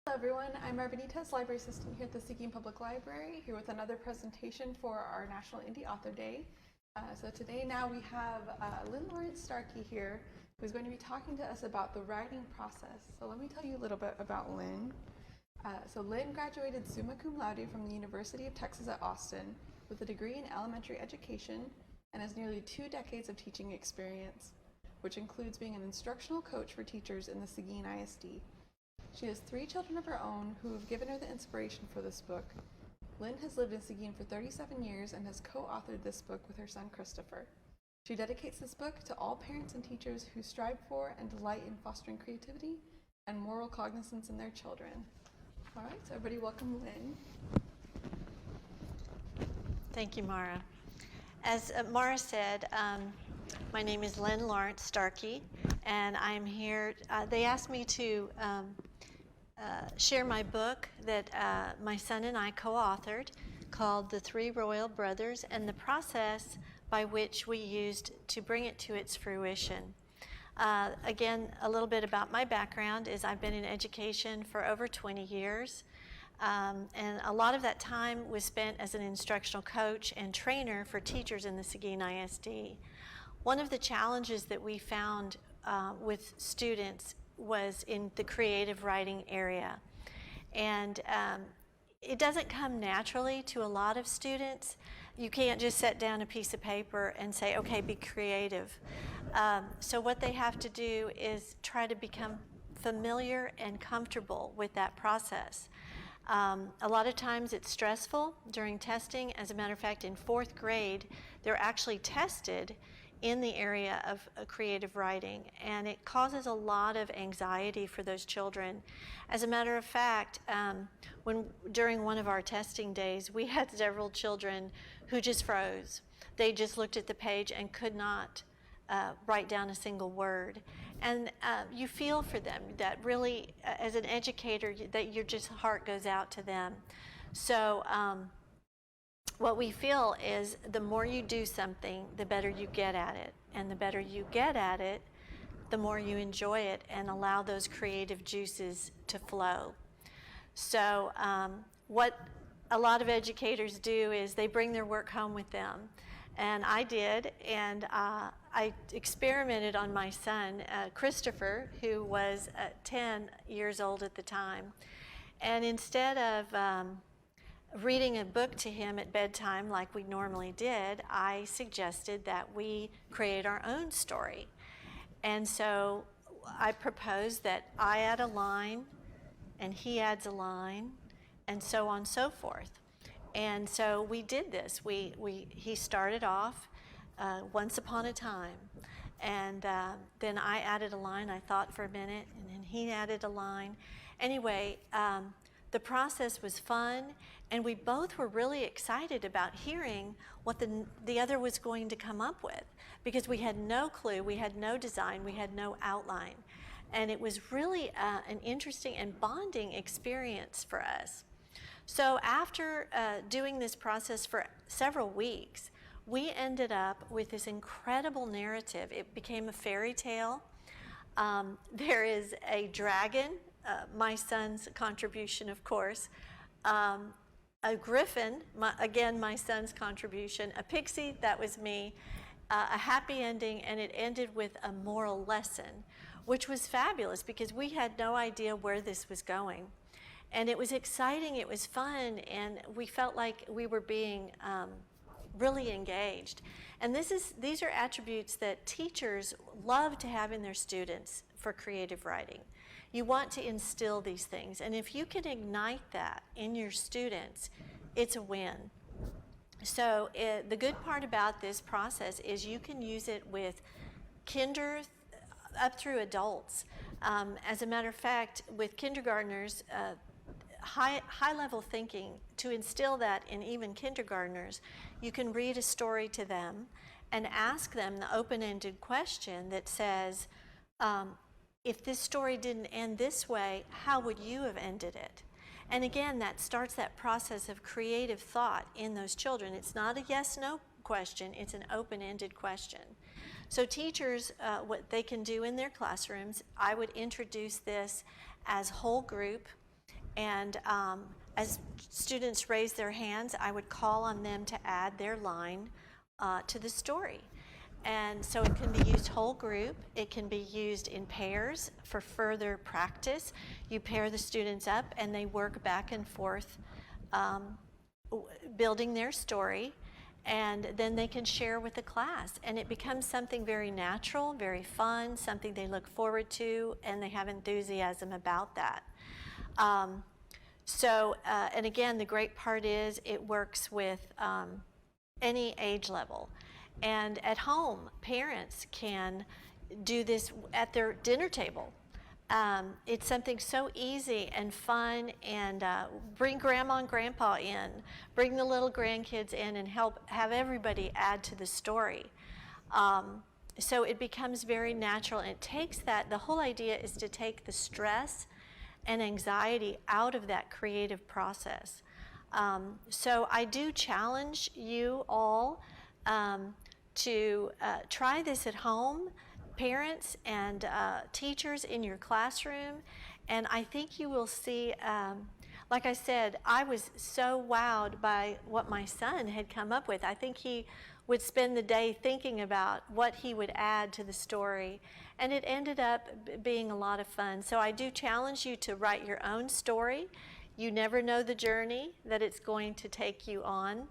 Hello everyone, I'm Arvanitas, Library Assistant here at the Seguin Public Library, here with another presentation for our National Indie Author Day. So today now we have Lynne Lawrence Starcke here, who's going to be talking to us about the writing process. So let me tell you a little bit about Lynne. So Lynne graduated summa cum laude from the University of Texas at Austin with a degree in elementary education and has nearly 2 decades of teaching experience, which includes being an instructional coach for teachers in the Seguin ISD. She has 3 children of her own who have given her the inspiration for this book. Lynne has lived in Seguin for 37 years and has co-authored this book with her son Christopher. She dedicates this book to all parents and teachers who strive for and delight in fostering creativity and moral cognizance in their children. All right, so everybody welcome Lynne. Thank you, Mara. As Mara said, my name is Lynne Lawrence Starcke, and I'm here. They asked me to share my book that my son and I co-authored called The Three Royal Brothers and the process by which we used to bring it to its fruition. Again, a little bit about my background is I've been in education for over 20 years. And a lot of that time was spent as an instructional coach and trainer for teachers in the Seguin ISD. One of the challenges that we found with students was in the creative writing area. And it doesn't come naturally to a lot of students. You can't just set down a piece of paper and say, okay, be creative. So what they have to do is try to become familiar and comfortable with that process. A lot of times it's stressful during testing. As a matter of fact, in 4th grade, they're actually tested in the area of creative writing, and it causes a lot of anxiety for those children. As a matter of fact, during one of our testing days, we had several children who just froze. They just looked at the page and could not write down a single word. And you feel for them that really, as an educator, that your just heart goes out to them. So what we feel is the more you do something, the better you get at it. And the better you get at it, the more you enjoy it and allow those creative juices to flow. So what a lot of educators do is they bring their work home with them. And I did, and I experimented on my son, Christopher, who was 10 years old at the time. And instead of reading a book to him at bedtime like we normally did, I suggested that we create our own story. And so I proposed that I add a line, and he adds a line, and so on and so forth. And so we did this. He started off once upon a time, and then I added a line. I thought for a minute, and then he added a line. Anyway, the process was fun, and we both were really excited about hearing what the other was going to come up with, because we had no clue, we had no design, we had no outline. And it was really an interesting and bonding experience for us. So after doing this process for several weeks, we ended up with this incredible narrative. It became a fairy tale. There is a dragon, my son's contribution, of course, a griffin, again, my son's contribution, a pixie, that was me, a happy ending, and it ended with a moral lesson, which was fabulous because we had no idea where this was going. And it was exciting, it was fun, and we felt like we were being really engaged. And these are attributes that teachers love to have in their students for creative writing. You want to instill these things, and if you can ignite that in your students, it's a win. So the good part about this process is you can use it with kinder up through adults. As a matter of fact, with kindergartners, high-level thinking, to instill that in even kindergartners, you can read a story to them and ask them the open-ended question that says, if this story didn't end this way, how would you have ended it? And again, that starts that process of creative thought in those children. It's not a yes-no question, it's an open-ended question. So teachers, what they can do in their classrooms, I would introduce this as whole group, And as students raised their hands, I would call on them to add their line to the story. And so it can be used whole group. It can be used in pairs for further practice. You pair the students up and they work back and forth building their story, and then they can share with the class. And it becomes something very natural, very fun, something they look forward to, and they have enthusiasm about that. And again, the great part is it works with any age level. And at home, parents can do this at their dinner table. It's something so easy and fun, and bring grandma and grandpa in, bring the little grandkids in, and have everybody add to the story. So it becomes very natural, and it takes the whole idea is to take the stress and anxiety out of that creative process. So I do challenge you all to try this at home, parents and teachers in your classroom, and I think you will see, like I said, I was so wowed by what my son had come up with. I think he would spend the day thinking about what he would add to the story, and it ended up being a lot of fun. So I do challenge you to write your own story. You never know the journey that it's going to take you on.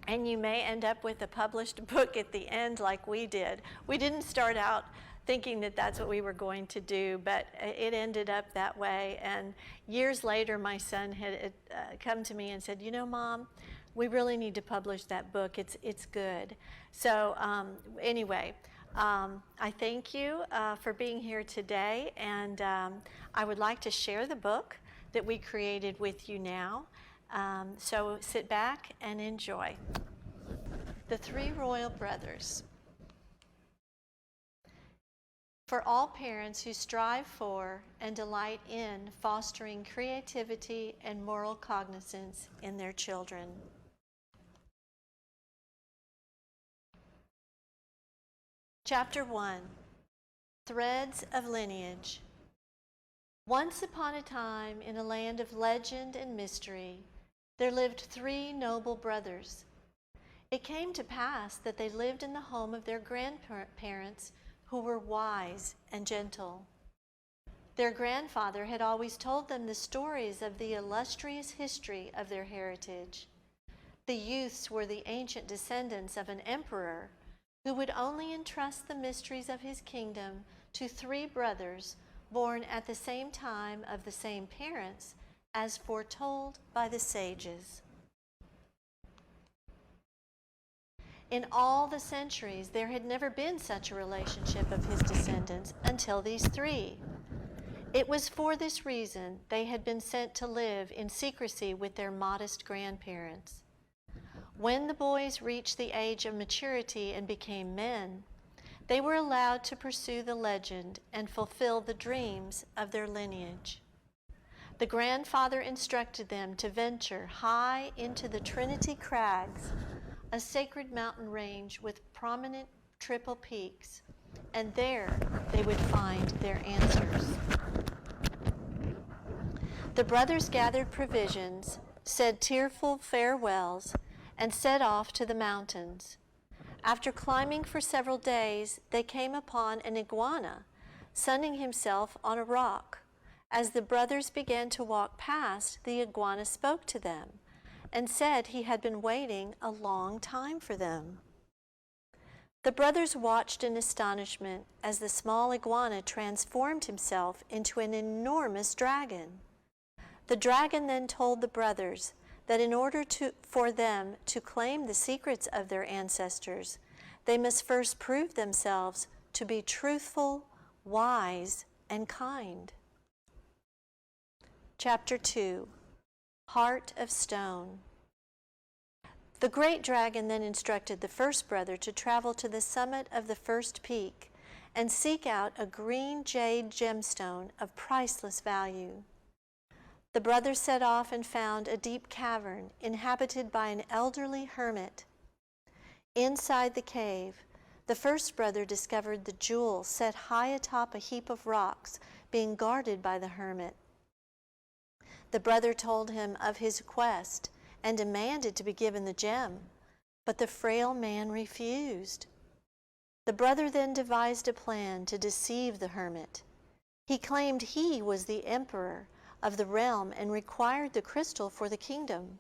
And you may end up with a published book at the end like we did. We didn't start out thinking that that's what we were going to do, but it ended up that way. And years later, my son had come to me and said, you know, Mom, we really need to publish that book. It's good. So anyway, I thank you for being here today, and I would like to share the book that we created with you now. So sit back and enjoy. The Three Royal Brothers. For all parents who strive for and delight in fostering creativity and moral cognizance in their children. Chapter 1. Threads of Lineage. Once upon a time, in a land of legend and mystery, there lived three noble brothers. It came to pass that they lived in the home of their grandparents, who were wise and gentle. Their grandfather had always told them the stories of the illustrious history of their heritage. The youths were the ancient descendants of an emperor who would only entrust the mysteries of his kingdom to three brothers born at the same time of the same parents, as foretold by the sages. In all the centuries, there had never been such a relationship of his descendants until these three. It was for this reason they had been sent to live in secrecy with their modest grandparents. When the boys reached the age of maturity and became men, they were allowed to pursue the legend and fulfill the dreams of their lineage. The grandfather instructed them to venture high into the Trinity Crags, a sacred mountain range with prominent triple peaks, and there they would find their answers. The brothers gathered provisions, said tearful farewells, and set off to the mountains. After climbing for several days, they came upon an iguana, sunning himself on a rock. As the brothers began to walk past, the iguana spoke to them and said he had been waiting a long time for them. The brothers watched in astonishment as the small iguana transformed himself into an enormous dragon. The dragon then told the brothers that in order for them to claim the secrets of their ancestors, they must first prove themselves to be truthful, wise, and kind. Chapter 2. Heart of Stone. The great dragon then instructed the first brother to travel to the summit of the first peak and seek out a green jade gemstone of priceless value. The brothers set off and found a deep cavern inhabited by an elderly hermit. Inside the cave, the first brother discovered the jewel set high atop a heap of rocks being guarded by the hermit. The brother told him of his quest and demanded to be given the gem, but the frail man refused. The brother then devised a plan to deceive the hermit. He claimed he was the emperor of the realm and required the crystal for the kingdom.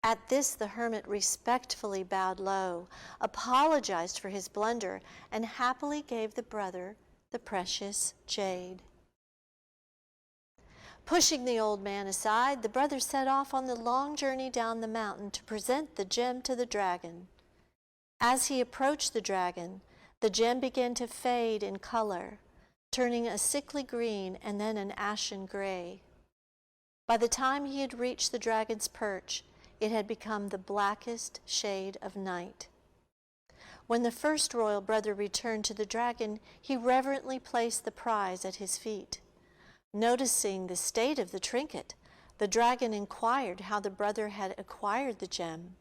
At this, the hermit respectfully bowed low, apologized for his blunder, and happily gave the brother the precious jade. Pushing the old man aside, the brother set off on the long journey down the mountain to present the gem to the dragon. As he approached the dragon, the gem began to fade in color, turning a sickly green and then an ashen gray. By the time he had reached the dragon's perch, it had become the blackest shade of night. When the first royal brother returned to the dragon, he reverently placed the prize at his feet. Noticing the state of the trinket, the dragon inquired how the brother had acquired the gem.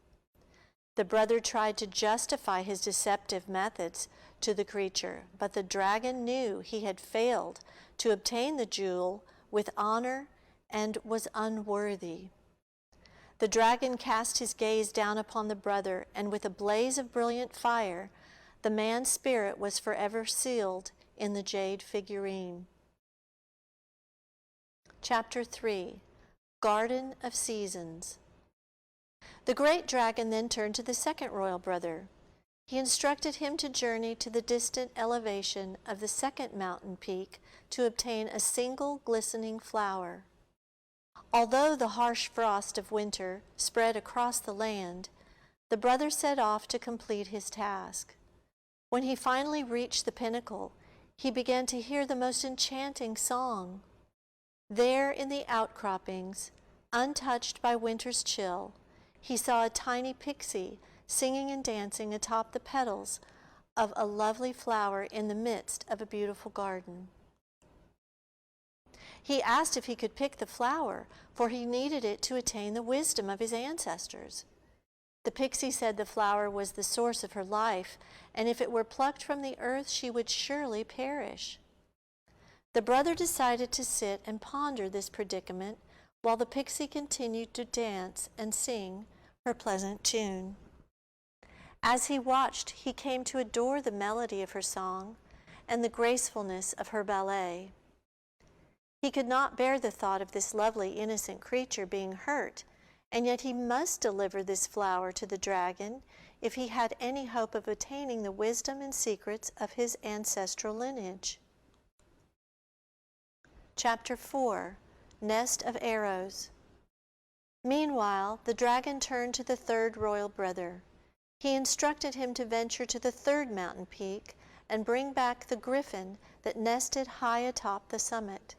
The brother tried to justify his deceptive methods to the creature, but the dragon knew he had failed to obtain the jewel with honor and was unworthy. The dragon cast his gaze down upon the brother, and with a blaze of brilliant fire, the man's spirit was forever sealed in the jade figurine. Chapter 3, Garden of Seasons. The great dragon then turned to the second royal brother. He instructed him to journey to the distant elevation of the second mountain peak to obtain a single glistening flower. Although the harsh frost of winter spread across the land, the brother set off to complete his task. When he finally reached the pinnacle, he began to hear the most enchanting song. There in the outcroppings, untouched by winter's chill, he saw a tiny pixie singing and dancing atop the petals of a lovely flower in the midst of a beautiful garden. He asked if he could pick the flower, for he needed it to attain the wisdom of his ancestors. The pixie said the flower was the source of her life, and if it were plucked from the earth, she would surely perish. The brother decided to sit and ponder this predicament while the pixie continued to dance and sing her pleasant tune. As he watched, he came to adore the melody of her song and the gracefulness of her ballet. He could not bear the thought of this lovely, innocent creature being hurt, and yet he must deliver this flower to the dragon if he had any hope of attaining the wisdom and secrets of his ancestral lineage. Chapter 4, Nest of Arrows. Meanwhile, the dragon turned to the third royal brother. He instructed him to venture to the third mountain peak and bring back the griffin that nested high atop the summit.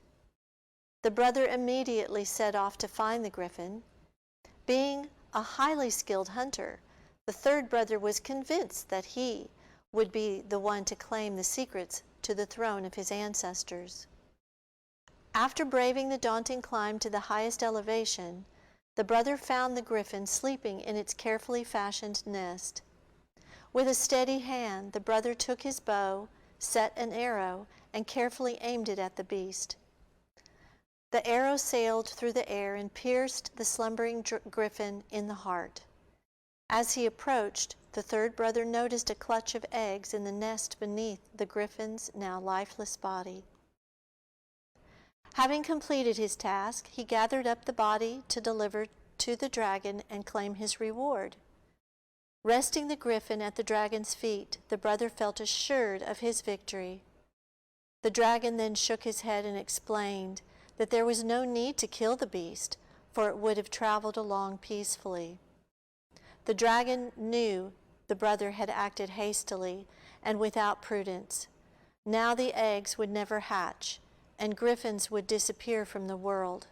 The brother immediately set off to find the griffin. Being a highly skilled hunter, the third brother was convinced that he would be the one to claim the secrets to the throne of his ancestors. After braving the daunting climb to the highest elevation, the brother found the griffin sleeping in its carefully fashioned nest. With a steady hand, the brother took his bow, set an arrow, and carefully aimed it at the beast. The arrow sailed through the air and pierced the slumbering griffin in the heart. As he approached, the third brother noticed a clutch of eggs in the nest beneath the griffin's now lifeless body. Having completed his task, he gathered up the body to deliver to the dragon and claim his reward. Resting the griffin at the dragon's feet, the brother felt assured of his victory. The dragon then shook his head and explained that there was no need to kill the beast, for it would have traveled along peacefully. The dragon knew the brother had acted hastily and without prudence. Now the eggs would never hatch, and griffins would disappear from the world.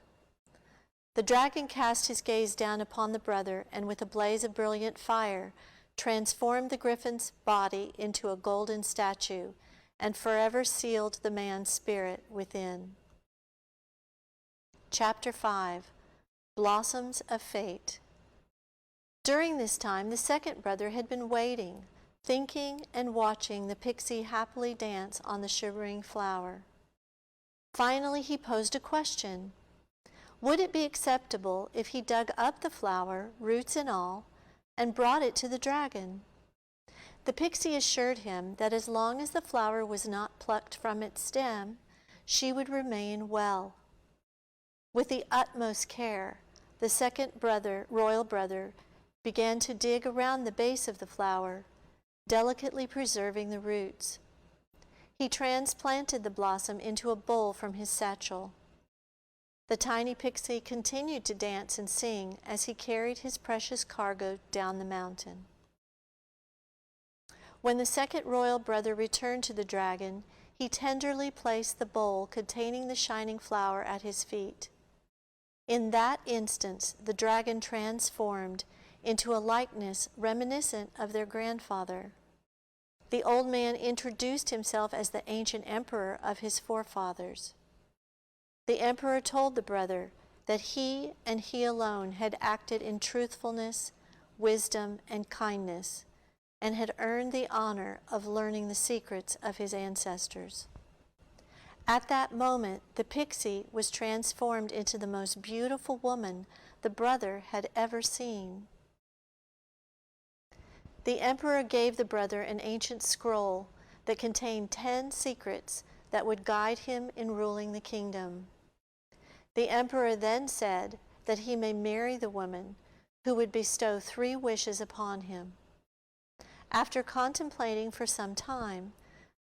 The dragon cast his gaze down upon the brother, and with a blaze of brilliant fire, transformed the griffin's body into a golden statue, and forever sealed the man's spirit within. Chapter 5, Blossoms of Fate. During this time, the second brother had been waiting, thinking and watching the pixie happily dance on the shivering flower. Finally, he posed a question. Would it be acceptable if he dug up the flower, roots and all, and brought it to the dragon? The pixie assured him that as long as the flower was not plucked from its stem, she would remain well. With the utmost care, the second royal brother, began to dig around the base of the flower, delicately preserving the roots. He transplanted the blossom into a bowl from his satchel. The tiny pixie continued to dance and sing as he carried his precious cargo down the mountain. When the second royal brother returned to the dragon, he tenderly placed the bowl containing the shining flower at his feet. In that instant, the dragon transformed into a likeness reminiscent of their grandfather. The old man introduced himself as the ancient emperor of his forefathers. The emperor told the brother that he and he alone had acted in truthfulness, wisdom, and kindness, and had earned the honor of learning the secrets of his ancestors. At that moment, the pixie was transformed into the most beautiful woman the brother had ever seen. The emperor gave the brother an ancient scroll that contained 10 secrets that would guide him in ruling the kingdom. The emperor then said that he may marry the woman who would bestow 3 wishes upon him. After contemplating for some time,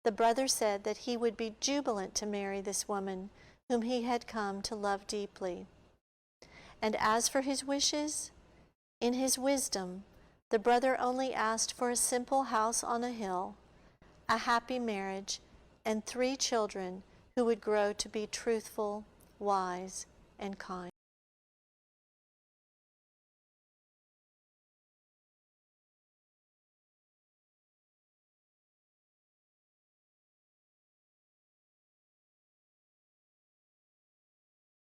the brother said that he would be jubilant to marry this woman whom he had come to love deeply. And as for his wishes, in his wisdom, the brother only asked for a simple house on a hill, a happy marriage, and 3 children who would grow to be truthful, wise, and kind.